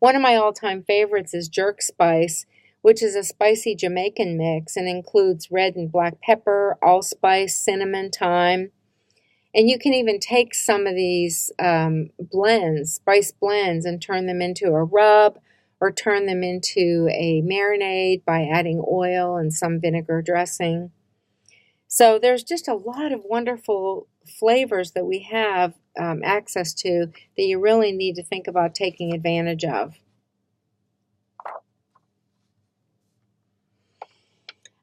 One of my all-time favorites is jerk spice, which is a spicy Jamaican mix and includes red and black pepper, allspice, cinnamon, thyme. And you can even take some of these blends, spice blends, and turn them into a rub or turn them into a marinade by adding oil and some vinegar dressing. So there's just a lot of wonderful flavors that we have access to that you really need to think about taking advantage of.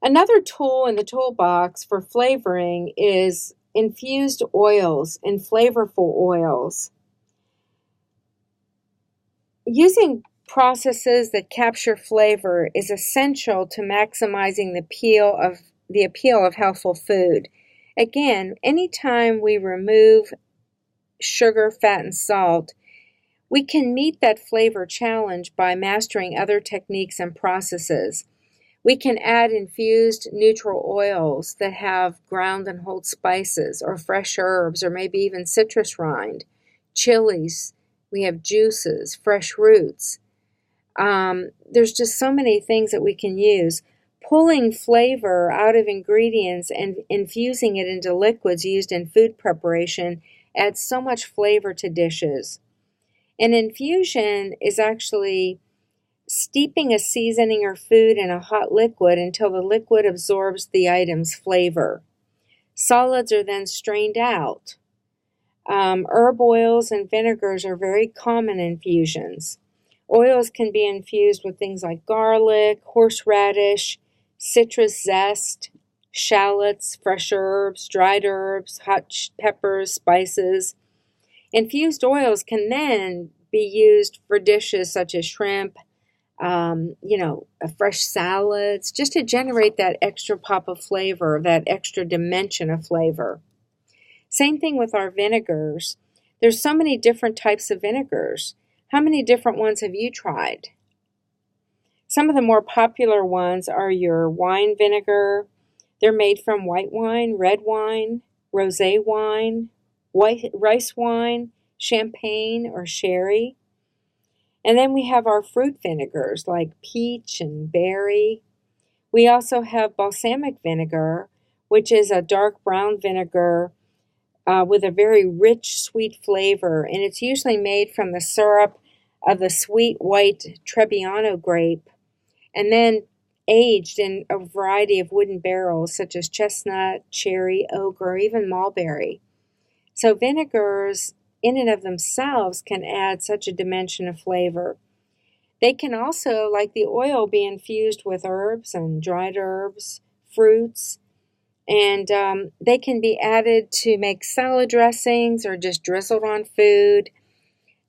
Another tool in the toolbox for flavoring is infused oils and flavorful oils. Using processes that capture flavor is essential to maximizing the appeal of healthful food. Again, anytime we remove sugar, fat, and salt, we can meet that flavor challenge by mastering other techniques and processes. We can add infused neutral oils that have ground and whole spices or fresh herbs or maybe even citrus rind, chilies. We have juices, fresh roots. There's just so many things that we can use. Pulling flavor out of ingredients and infusing it into liquids used in food preparation adds so much flavor to dishes. An infusion is actually steeping a seasoning or food in a hot liquid until the liquid absorbs the item's flavor. Solids are then strained out. Herb oils and vinegars are very common infusions. Oils can be infused with things like garlic, horseradish, citrus zest, shallots, fresh herbs, dried herbs, hot peppers, spices. Infused oils can then be used for dishes such as shrimp, fresh salads, just to generate that extra pop of flavor, that extra dimension of flavor. Same thing with our vinegars. There's so many different types of vinegars. How many different ones have you tried? Some of the more popular ones are your wine vinegar. They're made from white wine, red wine, rosé wine, white rice wine, champagne, or sherry. And then we have our fruit vinegars like peach and berry. We also have balsamic vinegar, which is a dark brown vinegar with a very rich, sweet flavor. And it's usually made from the syrup of the sweet white Trebbiano grape and then aged in a variety of wooden barrels such as chestnut, cherry, oak, or even mulberry. So vinegars in and of themselves can add such a dimension of flavor. They can also, like the oil, be infused with herbs and dried herbs, fruits, and they can be added to make salad dressings or just drizzled on food.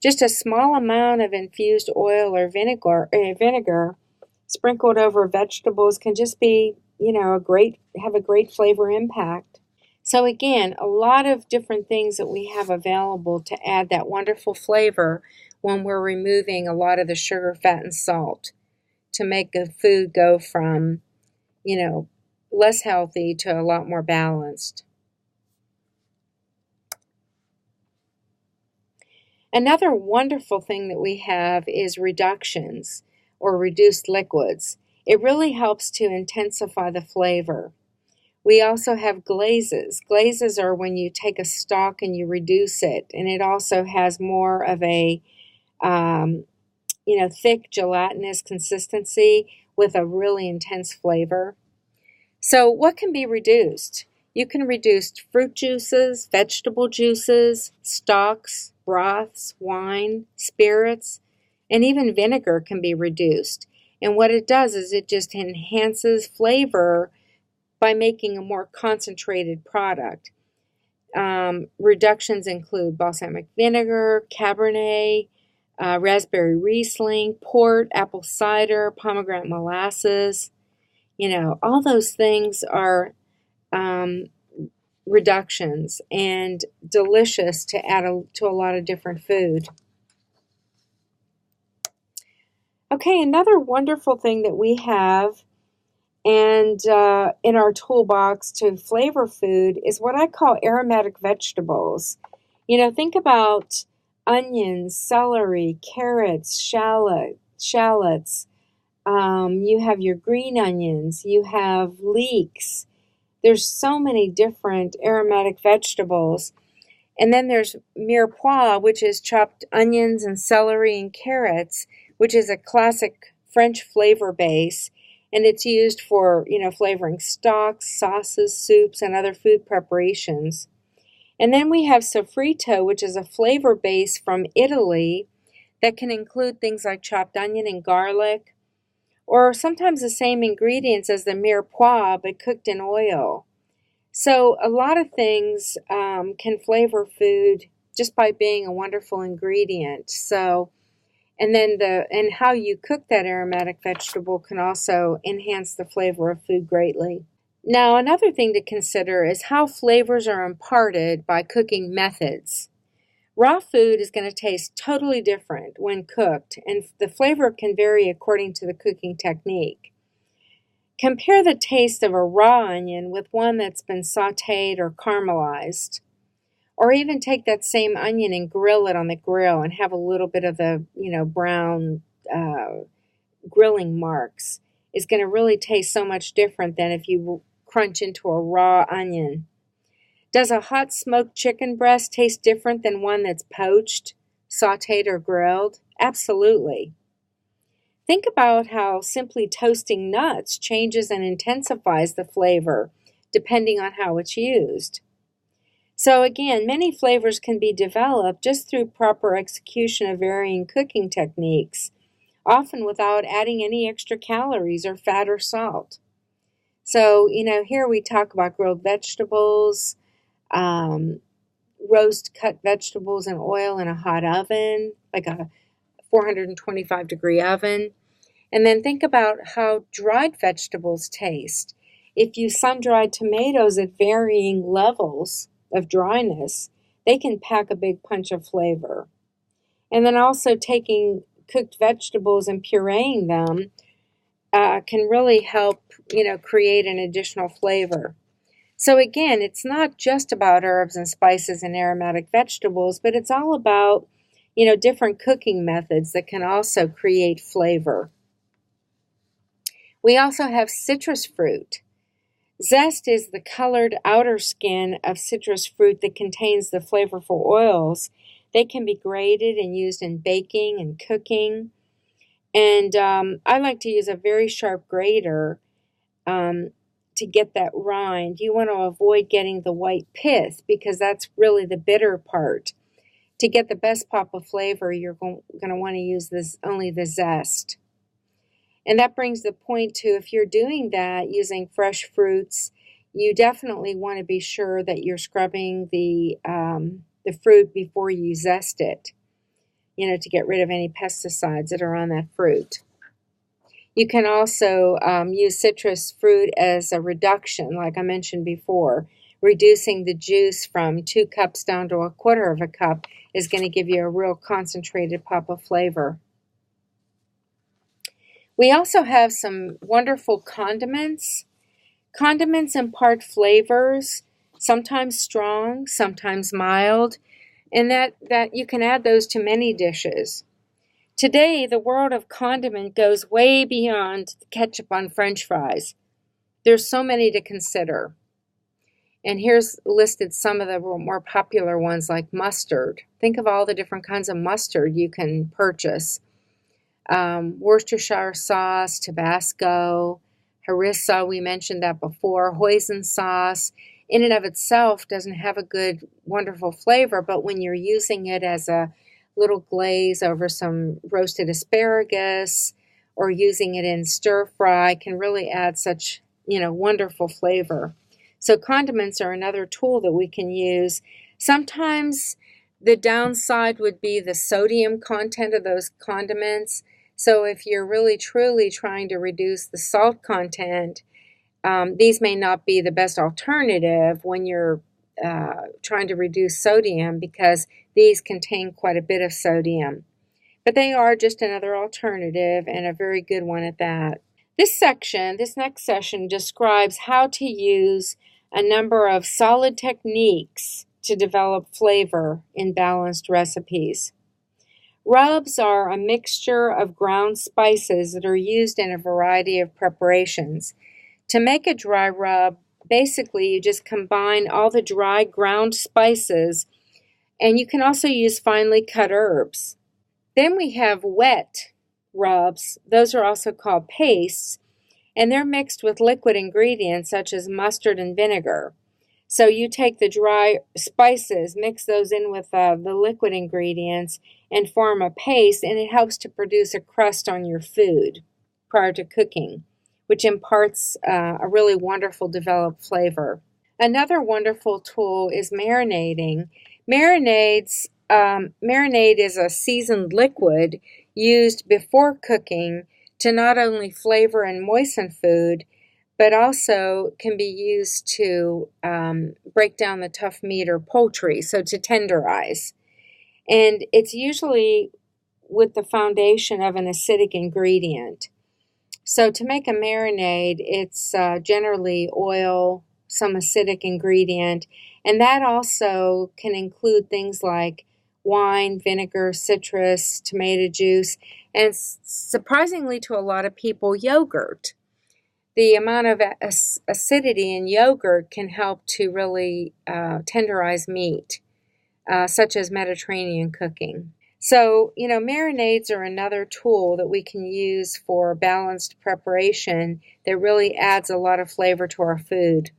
Just a small amount of infused oil or vinegar sprinkled over vegetables can just be, have a great flavor impact. So again, a lot of different things that we have available to add that wonderful flavor when we're removing a lot of the sugar, fat, and salt to make the food go from, less healthy to a lot more balanced. Another wonderful thing that we have is reductions or reduced liquids. It really helps to intensify the flavor. We also have glazes. Glazes are when you take a stock and you reduce it, and it also has more of a thick gelatinous consistency with a really intense flavor. So what can be reduced? You can reduce fruit juices, vegetable juices, stocks, broths, wine, spirits, and even vinegar can be reduced. And what it does is it just enhances flavor by making a more concentrated product. Reductions include balsamic vinegar, Cabernet, raspberry Riesling, port, apple cider, pomegranate molasses. All those things are reductions and delicious to add to a lot of different food. Okay, another wonderful thing that we have and in our toolbox to flavor food is what I call aromatic vegetables. Think about onions, celery, carrots, shallots. You have your green onions. You have leeks. There's so many different aromatic vegetables. And then there's mirepoix, which is chopped onions and celery and carrots, which is a classic French flavor base. And it's used for, flavoring stocks, sauces, soups, and other food preparations. And then we have sofrito, which is a flavor base from Italy that can include things like chopped onion and garlic, or sometimes the same ingredients as the mirepoix, but cooked in oil. So a lot of things can flavor food just by being a wonderful ingredient. And then and how you cook that aromatic vegetable can also enhance the flavor of food greatly. Now, another thing to consider is how flavors are imparted by cooking methods. Raw food is going to taste totally different when cooked, and the flavor can vary according to the cooking technique. Compare the taste of a raw onion with one that's been sautéed or caramelized. Or even take that same onion and grill it on the grill and have a little bit of the, brown grilling marks. It's going to really taste so much different than if you crunch into a raw onion. Does a hot smoked chicken breast taste different than one that's poached, sautéed, or grilled? Absolutely. Think about how simply toasting nuts changes and intensifies the flavor, depending on how it's used. So again, many flavors can be developed just through proper execution of varying cooking techniques, often without adding any extra calories or fat or salt. So, here we talk about grilled vegetables, roast cut vegetables in oil in a hot oven, like a 425 degree oven. And then think about how dried vegetables taste. If you sun-dried tomatoes at varying levels of dryness, they can pack a big punch of flavor. And then also taking cooked vegetables and pureeing them can really help, create an additional flavor. So again, it's not just about herbs and spices and aromatic vegetables, but it's all about, different cooking methods that can also create flavor. We also have citrus fruit. Zest is the colored outer skin of citrus fruit that contains the flavorful oils. They can be grated and used in baking and cooking. And I like to use a very sharp grater to get that rind. You want to avoid getting the white pith because that's really the bitter part. To get the best pop of flavor, you're going to want to use only the zest. And that brings the point to, if you're doing that using fresh fruits, you definitely want to be sure that you're scrubbing the fruit before you zest it, to get rid of any pesticides that are on that fruit. You can also use citrus fruit as a reduction, like I mentioned before. Reducing the juice from 2 cups down to 1/4 of a cup is going to give you a real concentrated pop of flavor. We also have some wonderful condiments. Condiments impart flavors, sometimes strong, sometimes mild, and that you can add those to many dishes. Today, the world of condiment goes way beyond ketchup on French fries. There's so many to consider. And here's listed some of the more popular ones, like mustard. Think of all the different kinds of mustard you can purchase. Worcestershire sauce, Tabasco, harissa, we mentioned that before. Hoisin sauce, in and of itself, doesn't have a good, wonderful flavor, but when you're using it as a little glaze over some roasted asparagus or using it in stir fry, can really add such, wonderful flavor. So condiments are another tool that we can use. Sometimes the downside would be the sodium content of those condiments. So if you're really truly trying to reduce the salt content, these may not be the best alternative when you're trying to reduce sodium, because these contain quite a bit of sodium. But they are just another alternative, and a very good one at that. This next session, describes how to use a number of solid techniques to develop flavor in balanced recipes. Rubs are a mixture of ground spices that are used in a variety of preparations. To make a dry rub, basically you just combine all the dry ground spices, and you can also use finely cut herbs. Then we have wet rubs. Those are also called pastes, and they're mixed with liquid ingredients such as mustard and vinegar. So you take the dry spices, mix those in with the liquid ingredients, and form a paste, and it helps to produce a crust on your food prior to cooking, which imparts a really wonderful developed flavor. Another wonderful tool is marinating. Marinade is a seasoned liquid used before cooking to not only flavor and moisten food, but also can be used to break down the tough meat or poultry, so to tenderize. And it's usually with the foundation of an acidic ingredient. So to make a marinade, it's generally oil, some acidic ingredient, and that also can include things like wine, vinegar, citrus, tomato juice, and surprisingly to a lot of people, yogurt. The amount of acidity in yogurt can help to really tenderize meat, such as Mediterranean cooking. So, marinades are another tool that we can use for balanced preparation that really adds a lot of flavor to our food.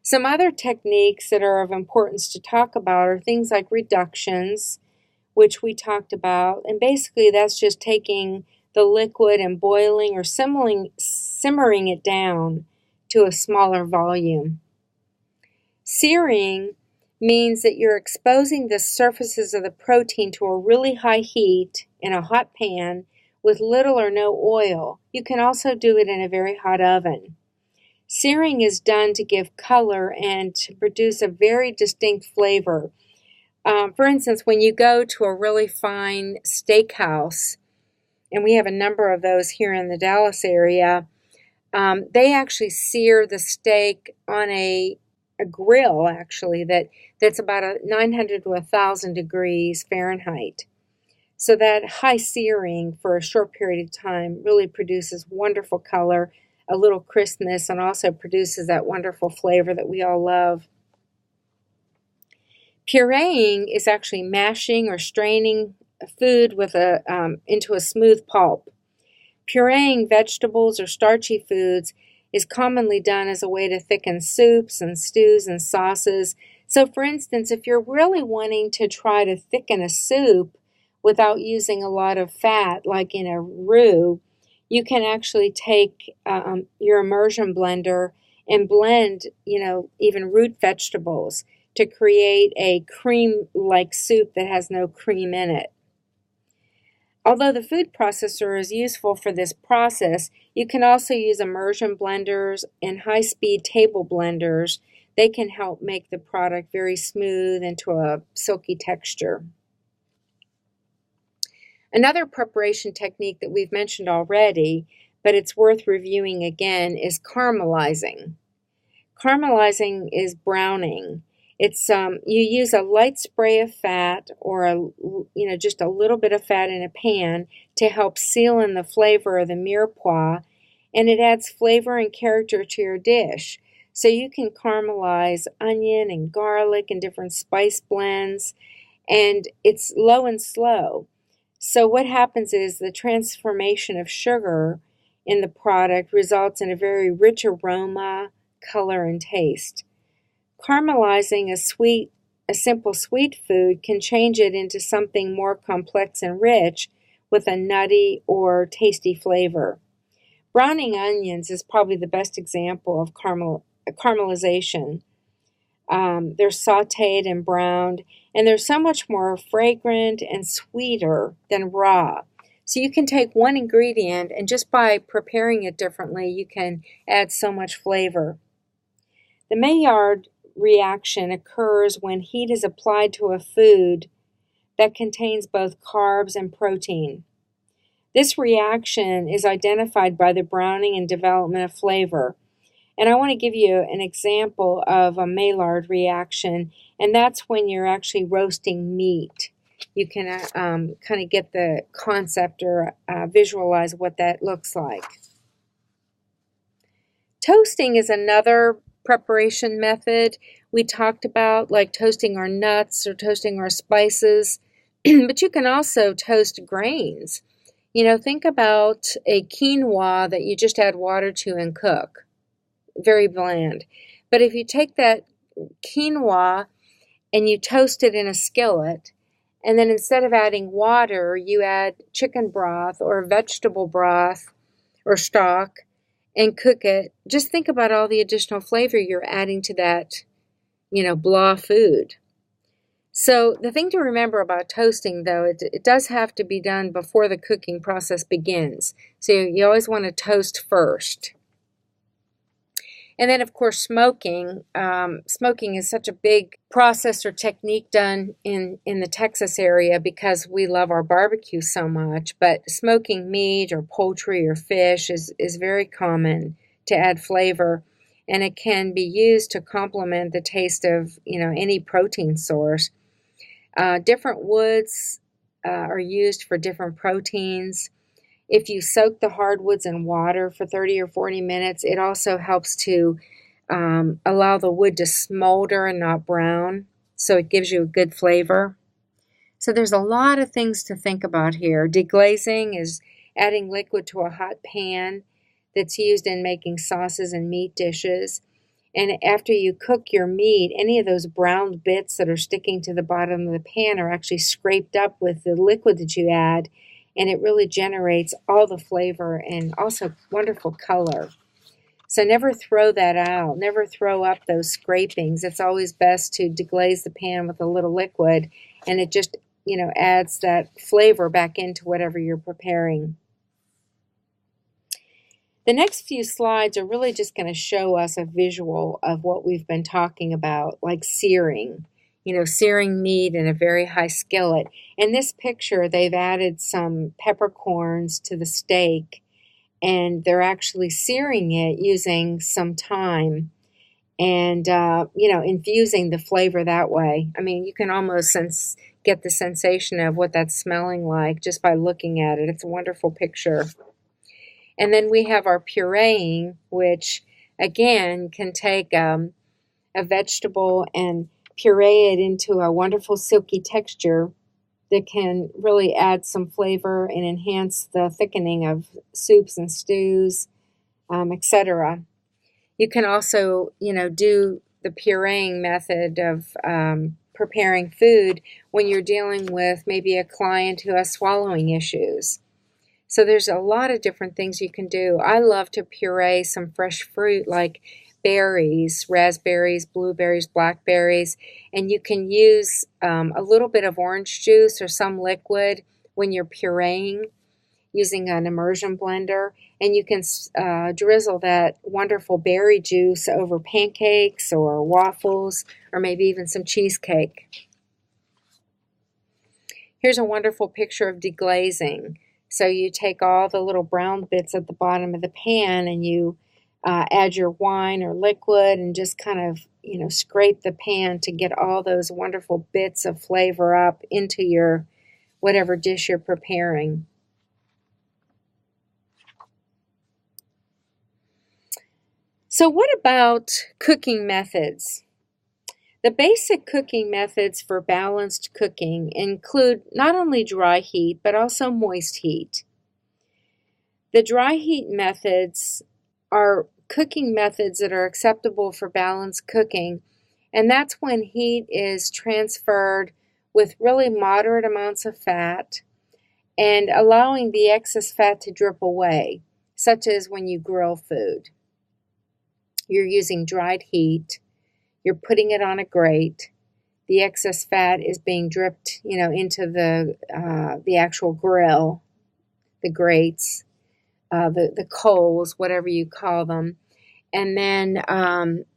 Some other techniques that are of importance to talk about are things like reductions, which we talked about, and basically that's just taking the liquid and boiling or simmering it down to a smaller volume. Searing means that you're exposing the surfaces of the protein to a really high heat in a hot pan with little or no oil. You can also do it in a very hot oven. Searing is done to give color and to produce a very distinct flavor. For instance, when you go to a really fine steakhouse, and we have a number of those here in the Dallas area, they actually sear the steak on a grill, actually, that's about 900 to 1,000 degrees Fahrenheit. So that high searing for a short period of time really produces wonderful color, a little crispness, and also produces that wonderful flavor that we all love. Pureeing is actually mashing or straining food into a smooth pulp. Pureeing vegetables or starchy foods is commonly done as a way to thicken soups and stews and sauces. So for instance, if you're really wanting to try to thicken a soup without using a lot of fat, like in a roux, you can actually take your immersion blender and blend, even root vegetables to create a cream-like soup that has no cream in it. Although the food processor is useful for this process, you can also use immersion blenders and high-speed table blenders. They can help make the product very smooth and to a silky texture. Another preparation technique that we've mentioned already, but it's worth reviewing again, is caramelizing. Caramelizing is browning. It's you use a light spray of fat or just a little bit of fat in a pan to help seal in the flavor of the mirepoix, and it adds flavor and character to your dish. So you can caramelize onion and garlic and different spice blends, and it's low and slow. So what happens is the transformation of sugar in the product results in a very rich aroma, color, and taste. Caramelizing a simple sweet food can change it into something more complex and rich with a nutty or tasty flavor. Browning onions is probably the best example of caramelization. They're sautéed and browned, and they're so much more fragrant and sweeter than raw. So you can take one ingredient, and just by preparing it differently, you can add so much flavor. The Maillard reaction occurs when heat is applied to a food that contains both carbs and protein. This reaction is identified by the browning and development of flavor. And I want to give you an example of a Maillard reaction, and that's when you're actually roasting meat. you can kind of get the concept or visualize what that looks like. Toasting is another preparation method we talked about, like toasting our nuts or toasting our spices, but you can also toast grains. Think about a quinoa that you just add water to and cook. Very bland. But if you take that quinoa and you toast it in a skillet, and then instead of adding water, you add chicken broth or vegetable broth or stock and cook it, just think about all the additional flavor you're adding to that, blah food. So the thing to remember about toasting, though, it does have to be done before the cooking process begins. So you always want to toast first. And then, of course, smoking. Smoking is such a big process or technique done in the Texas area because we love our barbecue so much. But smoking meat or poultry or fish is very common to add flavor. And it can be used to complement the taste of, any protein source. Different woods are used for different proteins. If you soak the hardwoods in water for 30 or 40 minutes, it also helps to allow the wood to smolder and not brown, so it gives you a good flavor. So there's a lot of things to think about here. Deglazing is adding liquid to a hot pan that's used in making sauces and meat dishes. And after you cook your meat, any of those brown bits that are sticking to the bottom of the pan are actually scraped up with the liquid that you add, and it really generates all the flavor and also wonderful color. So never throw that out. Never throw up those scrapings. It's always best to deglaze the pan with a little liquid, and it just, adds that flavor back into whatever you're preparing. The next few slides are really just going to show us a visual of what we've been talking about, like searing. Searing meat in a very high skillet. In this picture, they've added some peppercorns to the steak, and they're actually searing it using some thyme and, infusing the flavor that way. I mean, you can almost get the sensation of what that's smelling like just by looking at it. It's a wonderful picture. And then we have our pureeing, which, again, can take a vegetable and puree it into a wonderful silky texture that can really add some flavor and enhance the thickening of soups and stews, etc. You can also, do the pureeing method of preparing food when you're dealing with maybe a client who has swallowing issues. So there's a lot of different things you can do. I love to puree some fresh fruit like berries, raspberries, blueberries, blackberries, and you can use a little bit of orange juice or some liquid when you're pureeing using an immersion blender, and you can drizzle that wonderful berry juice over pancakes or waffles or maybe even some cheesecake. Here's a wonderful picture of deglazing. So you take all the little brown bits at the bottom of the pan and you add your wine or liquid and just kind of, scrape the pan to get all those wonderful bits of flavor up into your whatever dish you're preparing. So what about cooking methods? The basic cooking methods for balanced cooking include not only dry heat, but also moist heat. The dry heat methods are cooking methods that are acceptable for balanced cooking, and that's when heat is transferred with really moderate amounts of fat and allowing the excess fat to drip away, such as when you grill food. You're using dried heat. You're putting it on a grate. The excess fat is being dripped, into the actual grill, the grates, the coals, whatever you call them, and then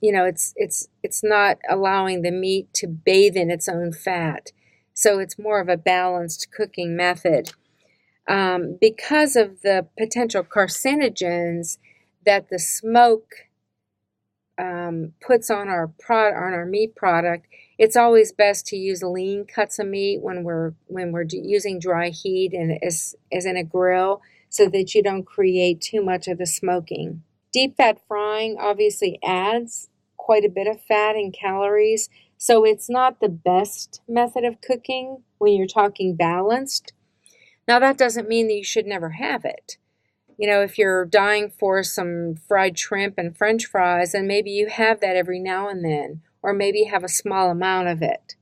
it's not allowing the meat to bathe in its own fat. So it's more of a balanced cooking method because of the potential carcinogens that the smoke puts on our meat product. It's always best to use lean cuts of meat when we're using dry heat and as in a grill, so that you don't create too much of the smoking. Deep fat frying obviously adds quite a bit of fat and calories, so it's not the best method of cooking when you're talking balanced. Now, that doesn't mean that you should never have it. If you're dying for some fried shrimp and French fries, then maybe you have that every now and then, or maybe you have a small amount of it.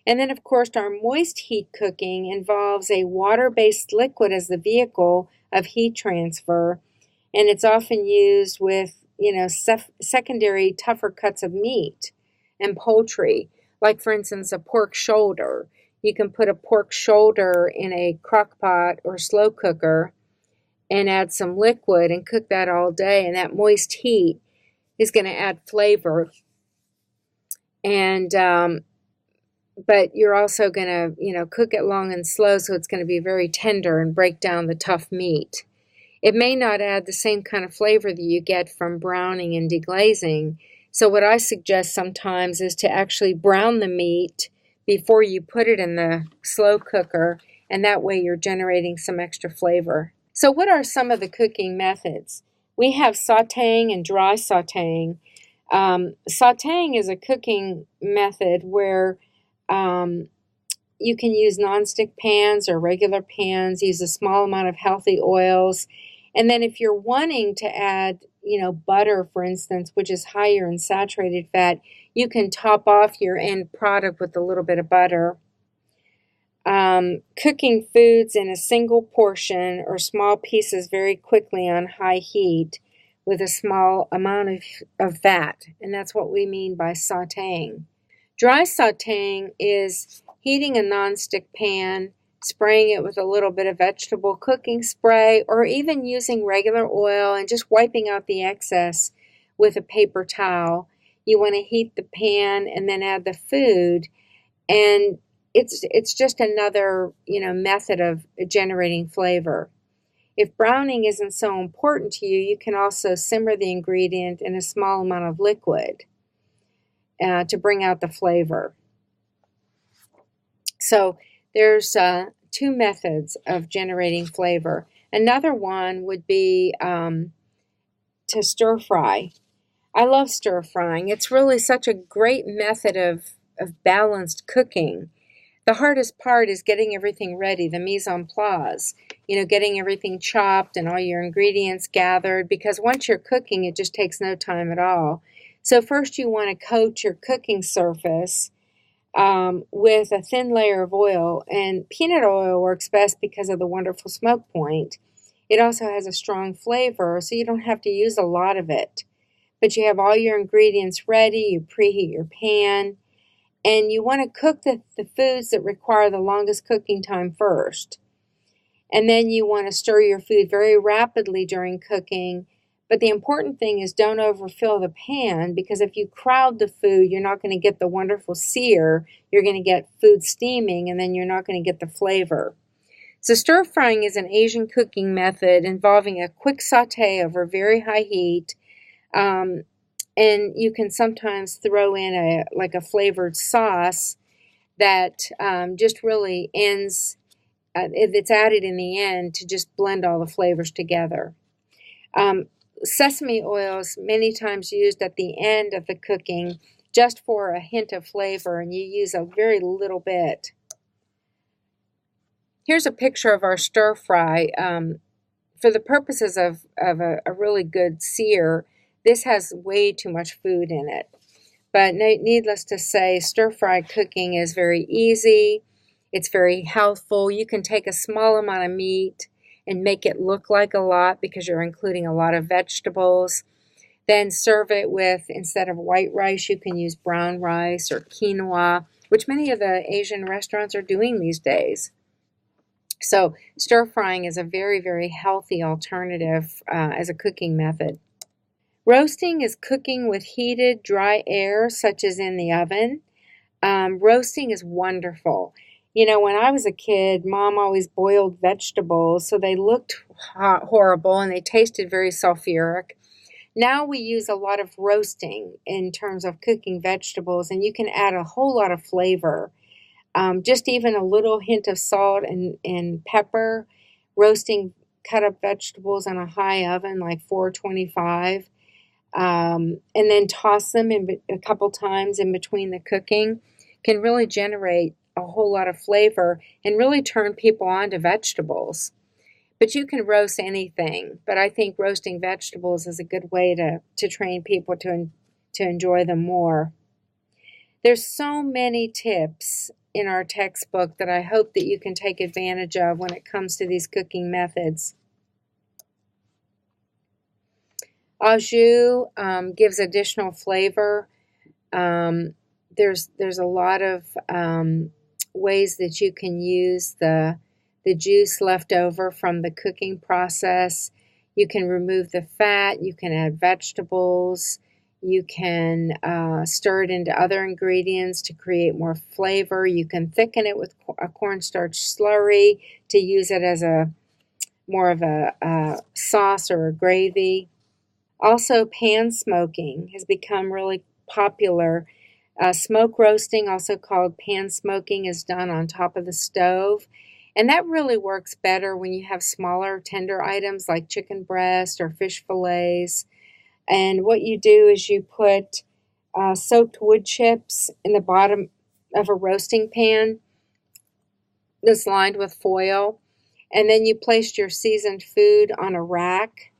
And then, of course, our moist heat cooking involves a water-based liquid as the vehicle of heat transfer, and it's often used with, secondary tougher cuts of meat and poultry, like, for instance, a pork shoulder. You can put a pork shoulder in a crock pot or slow cooker and add some liquid and cook that all day, and that moist heat is going to add flavor. And but you're also going to, cook it long and slow, so it's going to be very tender and break down the tough meat. It may not add the same kind of flavor that you get from browning and deglazing. So what I suggest sometimes is to actually brown the meat before you put it in the slow cooker, and that way you're generating some extra flavor. So what are some of the cooking methods? We have sautéing and dry sautéing. Sautéing is a cooking method where you can use nonstick pans or regular pans, use a small amount of healthy oils. And then if you're wanting to add, butter, for instance, which is higher in saturated fat, you can top off your end product with a little bit of butter. Cooking foods in a single portion or small pieces very quickly on high heat with a small amount of fat, and that's what we mean by sautéing. Dry sautéing is heating a nonstick pan, spraying it with a little bit of vegetable cooking spray, or even using regular oil and just wiping out the excess with a paper towel. You want to heat the pan and then add the food, and it's just another, method of generating flavor. If browning isn't so important to you, you can also simmer the ingredient in a small amount of liquid to bring out the flavor. So there's two methods of generating flavor. Another one would be to stir fry. I love stir frying. It's really such a great method of balanced cooking. The hardest part is getting everything ready, the mise en place, getting everything chopped and all your ingredients gathered, because once you're cooking, it just takes no time at all. So first you want to coat your cooking surface with a thin layer of oil, and peanut oil works best because of the wonderful smoke point. It also has a strong flavor, so you don't have to use a lot of it. But you have all your ingredients ready, you preheat your pan, and you want to cook the foods that require the longest cooking time first. And then you want to stir your food very rapidly during cooking. But the important thing is don't overfill the pan, because if you crowd the food, you're not going to get the wonderful sear. You're going to get food steaming, and then you're not going to get the flavor. So stir frying is an Asian cooking method involving a quick saute over very high heat. And you can sometimes throw in a flavored sauce that just really ends, it's added in the end to just blend all the flavors together. Sesame oil is many times used at the end of the cooking just for a hint of flavor, and you use a very little bit. Here's a picture of our stir fry. For the purposes of a really good sear, this has way too much food in it. But needless to say, stir-fry cooking is very easy. It's very healthful. You can take a small amount of meat and make it look like a lot because you're including a lot of vegetables. Then serve it with, instead of white rice, you can use brown rice or quinoa, which many of the Asian restaurants are doing these days. So stir-frying is a very, very healthy alternative as a cooking method. Roasting is cooking with heated, dry air, such as in the oven. Roasting is wonderful. When I was a kid, Mom always boiled vegetables, so they looked horrible and they tasted very sulfuric. Now we use a lot of roasting in terms of cooking vegetables, and you can add a whole lot of flavor. Just even a little hint of salt and pepper, roasting cut up vegetables on a high oven, like 425, and then toss them in a couple times in between the cooking, can really generate a whole lot of flavor and really turn people on to vegetables. But you can roast anything. But I think roasting vegetables is a good way to train people to enjoy them more. There's so many tips in our textbook that I hope that you can take advantage of when it comes to these cooking methods. Au jus gives additional flavor. There's a lot of ways that you can use the juice left over from the cooking process. You can remove the fat. You can add vegetables. You can stir it into other ingredients to create more flavor. You can thicken it with a cornstarch slurry to use it as more of a sauce or a gravy. Also, pan smoking has become really popular. Smoke roasting, also called pan smoking, is done on top of the stove. And that really works better when you have smaller, tender items like chicken breast or fish fillets. And what you do is you put soaked wood chips in the bottom of a roasting pan that's lined with foil. And then you place your seasoned food on a rack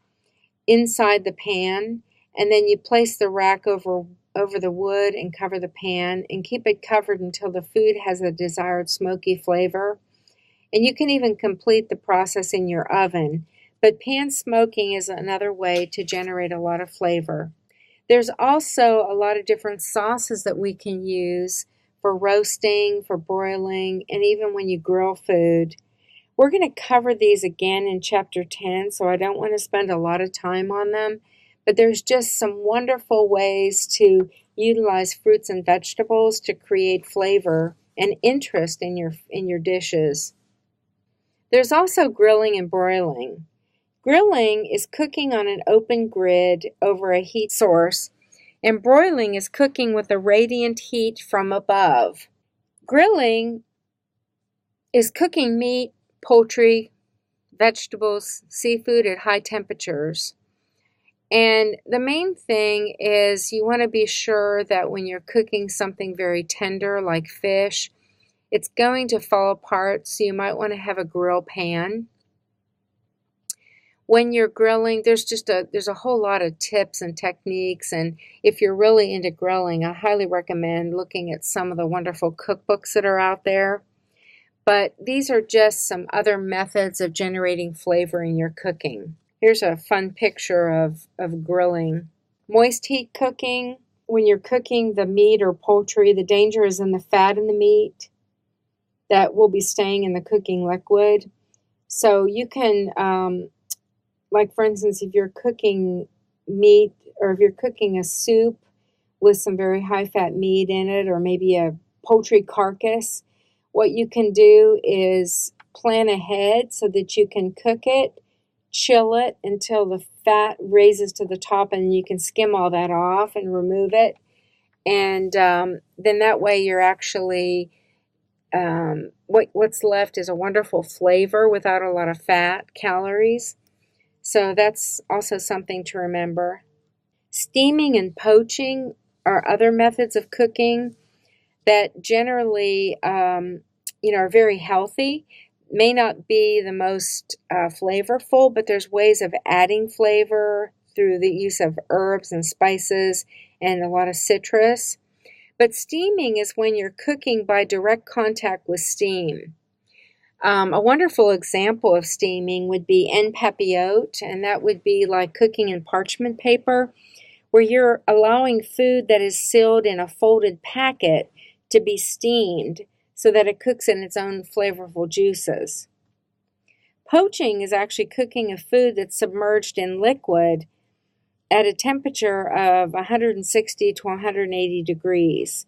inside the pan. And then you place the rack over the wood and cover the pan and keep it covered until the food has a desired smoky flavor. And you can even complete the process in your oven. But pan smoking is another way to generate a lot of flavor. There's also a lot of different sauces that we can use for roasting, for broiling, and even when you grill food. We're going to cover these again in Chapter 10, so I don't want to spend a lot of time on them. But there's just some wonderful ways to utilize fruits and vegetables to create flavor and interest in your dishes. There's also grilling and broiling. Grilling is cooking on an open grid over a heat source, and broiling is cooking with a radiant heat from above. Grilling is cooking meat, poultry, vegetables, seafood at high temperatures. And the main thing is you want to be sure that when you're cooking something very tender like fish, it's going to fall apart, so you might want to have a grill pan. When you're grilling, there's a whole lot of tips and techniques, and if you're really into grilling, I highly recommend looking at some of the wonderful cookbooks that are out there. But these are just some other methods of generating flavor in your cooking. Here's a fun picture of grilling. Moist heat cooking. When you're cooking the meat or poultry, the danger is in the fat in the meat that will be staying in the cooking liquid. So you can, like for instance, if you're cooking meat or if you're cooking a soup with some very high fat meat in it, or maybe a poultry carcass, what you can do is plan ahead so that you can cook it, chill it until the fat raises to the top, and you can skim all that off and remove it. And then that way you're actually, what's left is a wonderful flavor without a lot of fat, calories. So that's also something to remember. Steaming and poaching are other methods of cooking that generally, are very healthy. May not be the most flavorful, but there's ways of adding flavor through the use of herbs and spices and a lot of citrus. But steaming is when you're cooking by direct contact with steam. A wonderful example of steaming would be en papillote, and that would be like cooking in parchment paper, where you're allowing food that is sealed in a folded packet to be steamed so that it cooks in its own flavorful juices. Poaching is actually cooking a food that's submerged in liquid at a temperature of 160 to 180 degrees.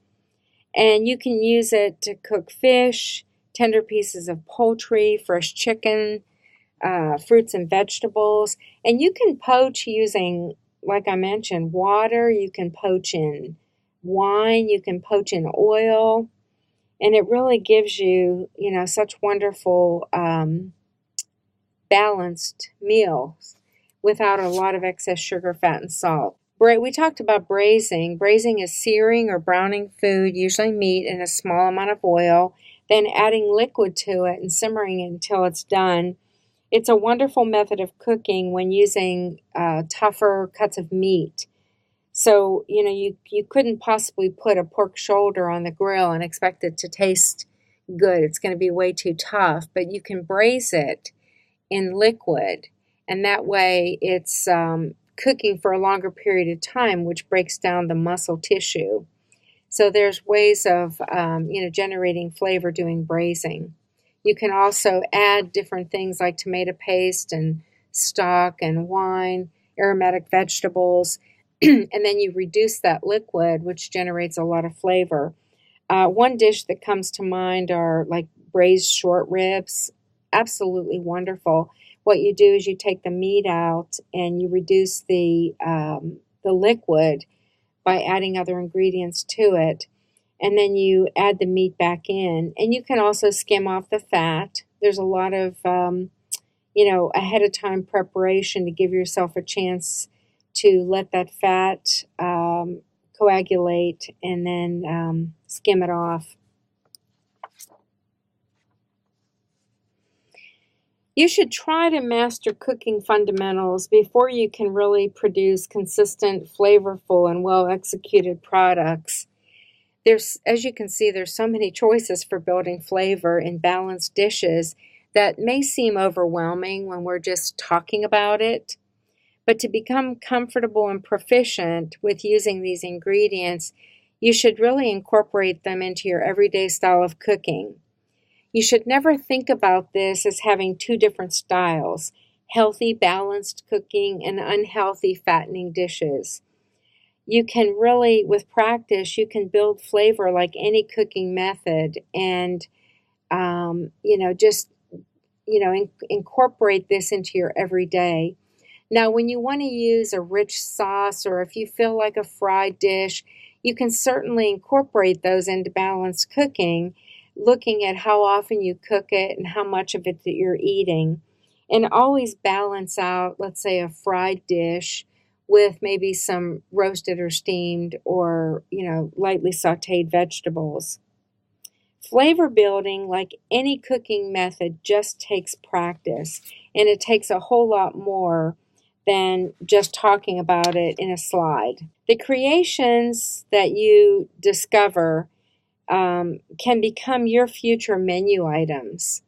And you can use it to cook fish, tender pieces of poultry, fresh chicken, fruits and vegetables. And you can poach using like I mentioned, water you can poach in wine, you can poach in oil, and it really gives you, such wonderful balanced meals without a lot of excess sugar, fat, and salt. We talked about braising. Braising is searing or browning food, usually meat, in a small amount of oil, then adding liquid to it and simmering it until it's done. It's a wonderful method of cooking when using tougher cuts of meat. So, you couldn't possibly put a pork shoulder on the grill and expect it to taste good. It's going to be way too tough, but you can braise it in liquid, and that way it's cooking for a longer period of time, which breaks down the muscle tissue. So there's ways of generating flavor doing braising. You can also add different things like tomato paste and stock and wine, aromatic vegetables, and then you reduce that liquid, which generates a lot of flavor. One dish that comes to mind are like braised short ribs. Absolutely wonderful. What you do is you take the meat out and you reduce the liquid by adding other ingredients to it, and then you add the meat back in, and you can also skim off the fat. There's a lot of ahead of time preparation to give yourself a chance to let that fat coagulate and then skim it off. You should try to master cooking fundamentals before you can really produce consistent, flavorful, and well-executed products. As you can see, there's so many choices for building flavor in balanced dishes that may seem overwhelming when we're just talking about it. But to become comfortable and proficient with using these ingredients, you should really incorporate them into your everyday style of cooking. You should never think about this as having two different styles: healthy, balanced cooking and unhealthy, fattening dishes. You can really, with practice, you can build flavor like any cooking method, and incorporate this into your everyday. Now, when you want to use a rich sauce, or if you feel like a fried dish, you can certainly incorporate those into balanced cooking, looking at how often you cook it and how much of it that you're eating. And always balance out, let's say, a fried dish with maybe some roasted or steamed or, lightly sauteed vegetables. Flavor building, like any cooking method, just takes practice, and it takes a whole lot more than just talking about it in a slide. The creations that you discover can become your future menu items.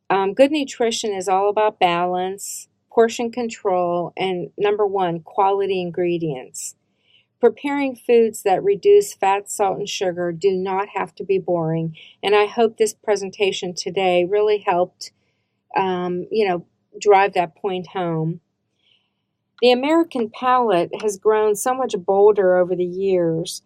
Good nutrition is all about balance, portion control, and number one, quality ingredients. Preparing foods that reduce fat, salt, and sugar do not have to be boring, and I hope this presentation today really helped, drive that point home. The American palate has grown so much bolder over the years.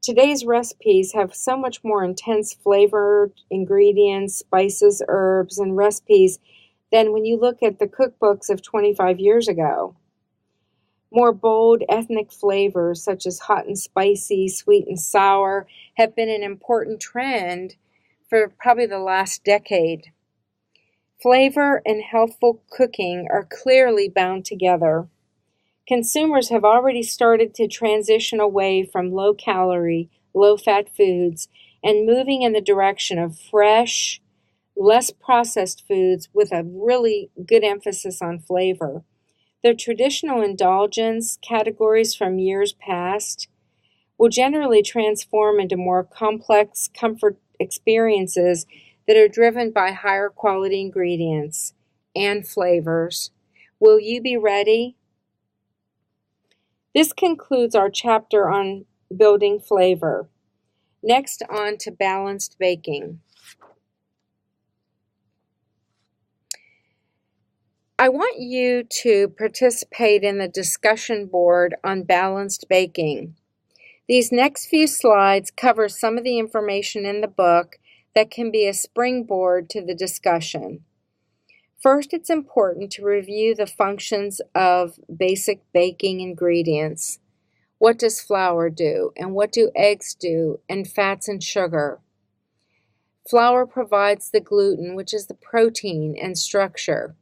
Today's recipes have so much more intense flavored ingredients, spices, herbs, and recipes than when you look at the cookbooks of 25 years ago. More bold ethnic flavors such as hot and spicy, sweet and sour have been an important trend for probably the last decade. Flavor and healthful cooking are clearly bound together. Consumers have already started to transition away from low-calorie, low-fat foods and moving in the direction of fresh, less processed foods with a really good emphasis on flavor. Their traditional indulgence categories from years past will generally transform into more complex comfort experiences that are driven by higher quality ingredients and flavors. Will you be ready? This concludes our chapter on building flavor. Next, on to balanced baking. I want you to participate in the discussion board on balanced baking. These next few slides cover some of the information in the book that can be a springboard to the discussion. First, it's important to review the functions of basic baking ingredients. What does flour do, and what do eggs do, and fats and sugar? Flour provides the gluten, which is the protein and structure.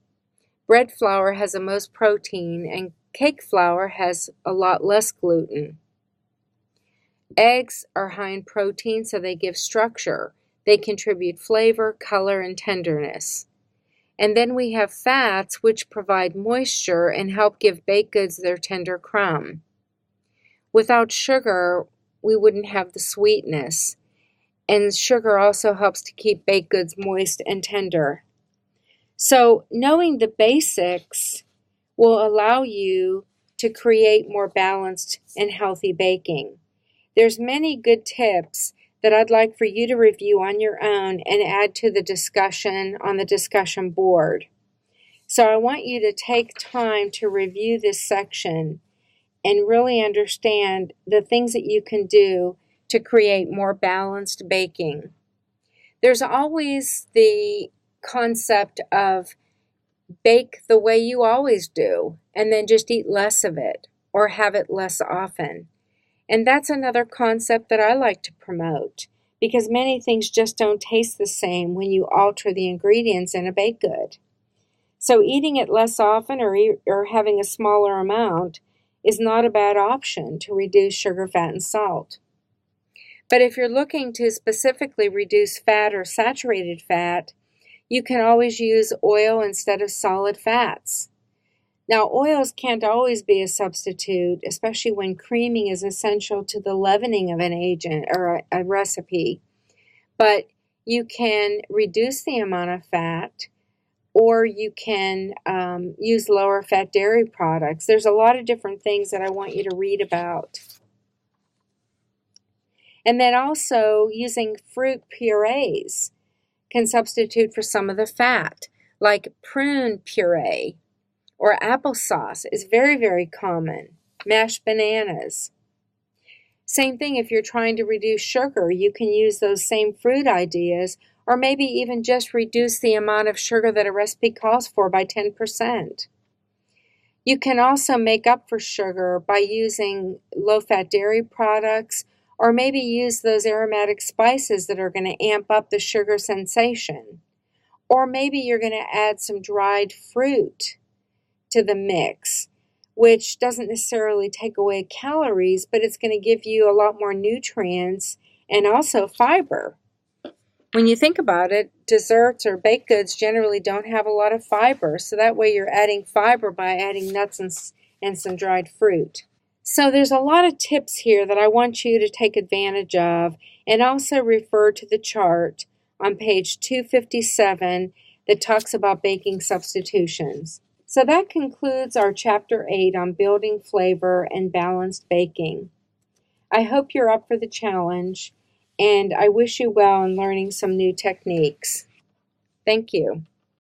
Bread flour has the most protein, and cake flour has a lot less gluten. Eggs are high in protein, so they give structure. They contribute flavor, color, and tenderness. And then we have fats, which provide moisture and help give baked goods their tender crumb. Without sugar, we wouldn't have the sweetness. And sugar also helps to keep baked goods moist and tender. So knowing the basics will allow you to create more balanced and healthy baking. There's many good tips that I'd like for you to review on your own and add to the discussion on the discussion board. So I want you to take time to review this section and really understand the things that you can do to create more balanced baking. There's always the concept of bake the way you always do and then just eat less of it or have it less often. And that's another concept that I like to promote because many things just don't taste the same when you alter the ingredients in a baked good. So eating it less often or having a smaller amount is not a bad option to reduce sugar, fat, and salt. But if you're looking to specifically reduce fat or saturated fat, you can always use oil instead of solid fats. Now, oils can't always be a substitute, especially when creaming is essential to the leavening of an agent or a recipe. But you can reduce the amount of fat, or you can use lower fat dairy products. There's a lot of different things that I want you to read about. And then also using fruit purees can substitute for some of the fat, like prune puree or applesauce is very, very common. Mashed bananas. Same thing if you're trying to reduce sugar, you can use those same fruit ideas, or maybe even just reduce the amount of sugar that a recipe calls for by 10%. You can also make up for sugar by using low-fat dairy products, or maybe use those aromatic spices that are going to amp up the sugar sensation. Or maybe you're going to add some dried fruit to the mix, which doesn't necessarily take away calories, but it's going to give you a lot more nutrients and also fiber. When you think about it, desserts or baked goods generally don't have a lot of fiber, so that way you're adding fiber by adding nuts and some dried fruit. So there's a lot of tips here that I want you to take advantage of, and also refer to the chart on page 257 that talks about baking substitutions. So that concludes our Chapter 8 on building flavor and balanced baking. I hope you're up for the challenge, and I wish you well in learning some new techniques. Thank you.